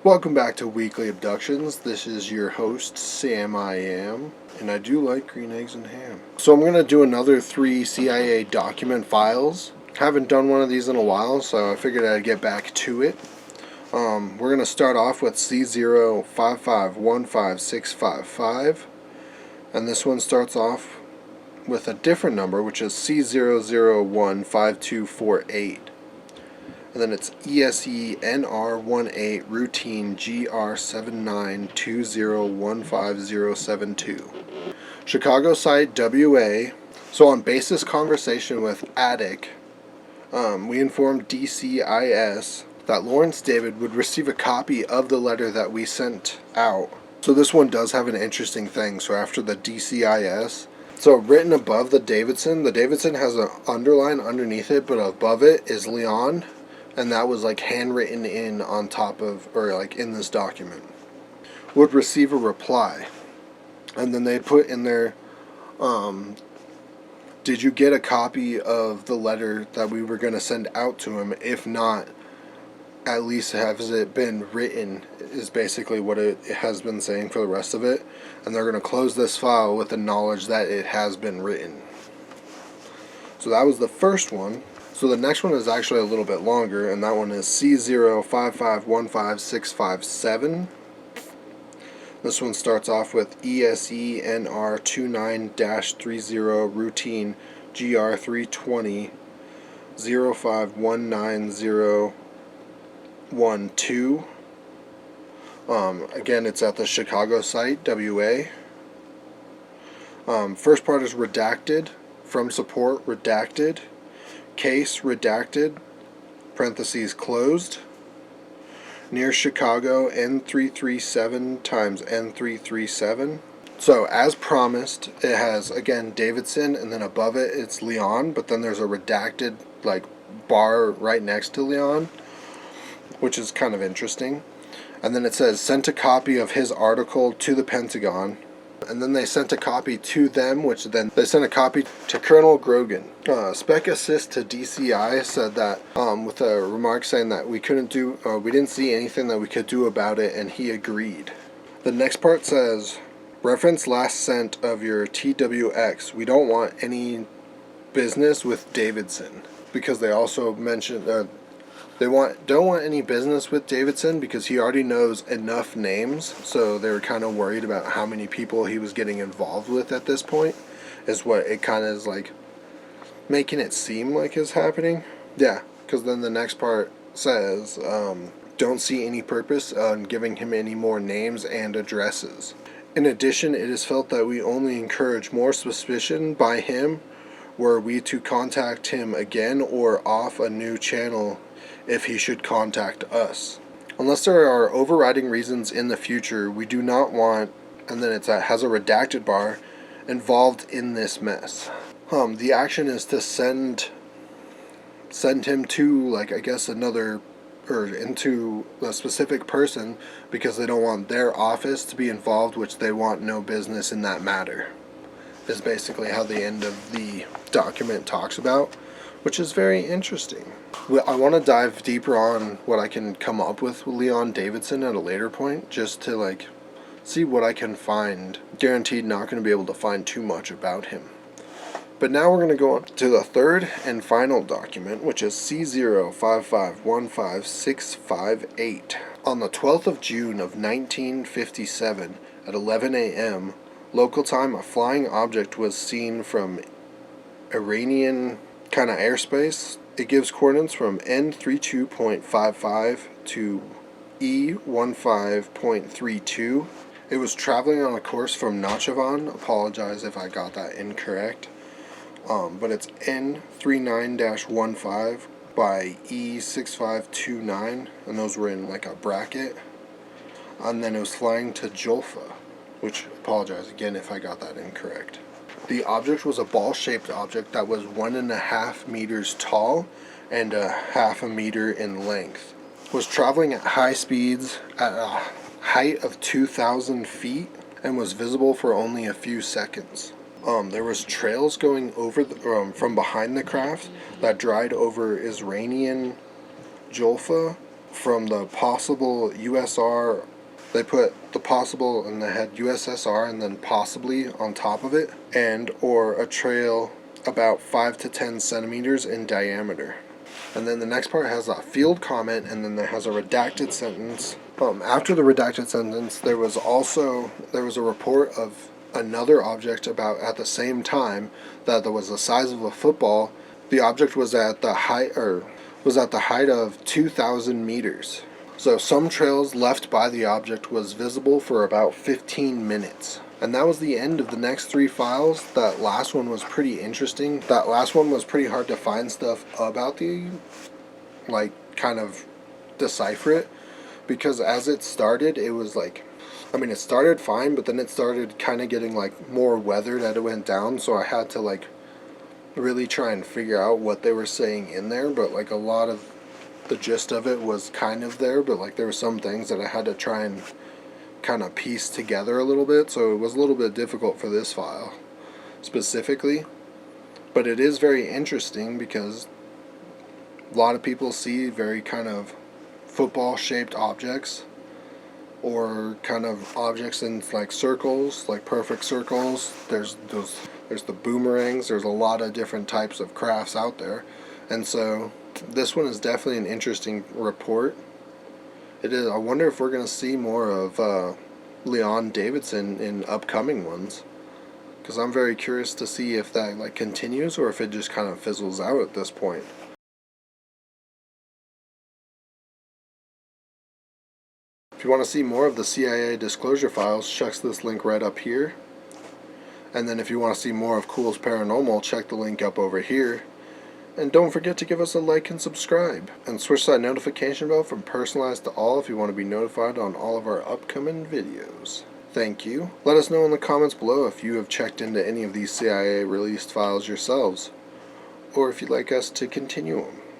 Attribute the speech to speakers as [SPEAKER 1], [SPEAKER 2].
[SPEAKER 1] Welcome back to Weekly Abductions. This is your host, Sam I Am, and I do like green eggs and ham. So I'm going to do another 3 CIA document files. Haven't done one of these in a while, so I figured I'd get back to it. We're going to start off with C055155655, and this one starts off with a different number, which is C0015248. And then it's ESENR18 routine GR792015072. Chicago site WA. So on basis conversation with Attic, we informed DCIS that Lawrence David would receive a copy of the letter that we sent out. So this one does have an interesting thing. So after the DCIS, so written above the Davidson has an underline underneath it, but above it is Leon. And that was like handwritten in on top of, or like in this document. Would receive a reply. And then they put in there, did you get a copy of the letter that we were going to send out to him? If not, at least has it been written, is basically what it has been saying for the rest of it. And they're going to close this file with the knowledge that it has been written. So that was the first one. So the next one is actually a little bit longer, and that one is C055155657. This one starts off with ESENR29-30 routine GR320 05190012. Again, it's at the Chicago site, WA. First part is redacted, from support, redacted. Case redacted, parentheses closed, near Chicago N337 times N337. So as promised, it has again Davidson, and then above it it's Leon, but then there's a redacted like bar right next to Leon, which is kind of interesting. And then it says sent a copy of his article to the Pentagon. And then they sent a copy to them, which then they sent a copy to Colonel Grogan. Spec Assist to DCI said that, with a remark saying that we didn't see anything that we could do about it, and he agreed. The next part says, reference last sent of your TWX. We don't want any business with Davidson, because they also mentioned don't want any business with Davidson because he already knows enough names, so they were kind of worried about how many people he was getting involved with at this point, is what it kind of is like making it seem like is happening. Yeah, because then the next part says, don't see any purpose on giving him any more names and addresses. In addition, it is felt that we only encourage more suspicion by him were we to contact him again or off a new channel if he should contact us. Unless there are overriding reasons in the future, we do not want, and then it has a redacted bar, involved in this mess. The action is to send him to, like, I guess another, or into a specific person, because they don't want their office to be involved, which they want no business in that matter, is basically how the end of the document talks about, which is very interesting. I want to dive deeper on what I can come up with Leon Davidson at a later point, just to like see what I can find. Guaranteed not going to be able to find too much about him. But now we're going to go on to the third and final document, which is C055155658. On the 12th of June of 1957 at 11 a.m. local time, a flying object was seen from Iranian kind of airspace. It gives coordinates from N32.55 to E15.32. It was traveling on a course from Nakhchivan. Apologize if I got that incorrect. But it's N39-15 by E6529, and those were in like a bracket. And then it was flying to Julfa, which, apologize again if I got that incorrect. The object was a ball-shaped object that was 1.5 meters tall and 0.5 meter in length. Was traveling at high speeds at a height of 2,000 feet and was visible for only a few seconds. There was trails going over from behind the craft that dried over Iranian Julfa from the possible USR. They put the possible and they had USSR and then possibly on top of it, and or a trail about 5 to 10 centimeters in diameter. And then the next part has a field comment, and then there has a redacted sentence. After the redacted sentence, there was a report of another object about at the same time that was the size of a football. The object was at the height of 2,000 meters. So some trails left by the object was visible for about 15 minutes. And that was the end of the next 3 files. That last one was pretty interesting. That last one was pretty hard to find stuff about kind of decipher it. Because as it started, it was it started fine, but then it started kind of getting more weathered as it went down. So I had to really try and figure out what they were saying in there. But a lot of the gist of it was kind of there, but there were some things that I had to try and kind of piece together a little bit, so it was a little bit difficult for this file specifically. But it is very interesting because a lot of people see very kind of football shaped objects, or kind of objects in circles, perfect circles. There's the boomerangs. There's a lot of different types of crafts out there, and so this one is definitely an interesting report. It is. I wonder if we're going to see more of Leon Davidson in upcoming ones, because I'm very curious to see if that continues or if it just kind of fizzles out at this point. If you want to see more of the CIA disclosure files, check this link right up here. And then if you want to see more of Cool's Paranormal, check the link up over here. And don't forget to give us a like and subscribe. And switch that notification bell from personalized to all if you want to be notified on all of our upcoming videos. Thank you. Let us know in the comments below if you have checked into any of these CIA released files yourselves, or if you'd like us to continue them.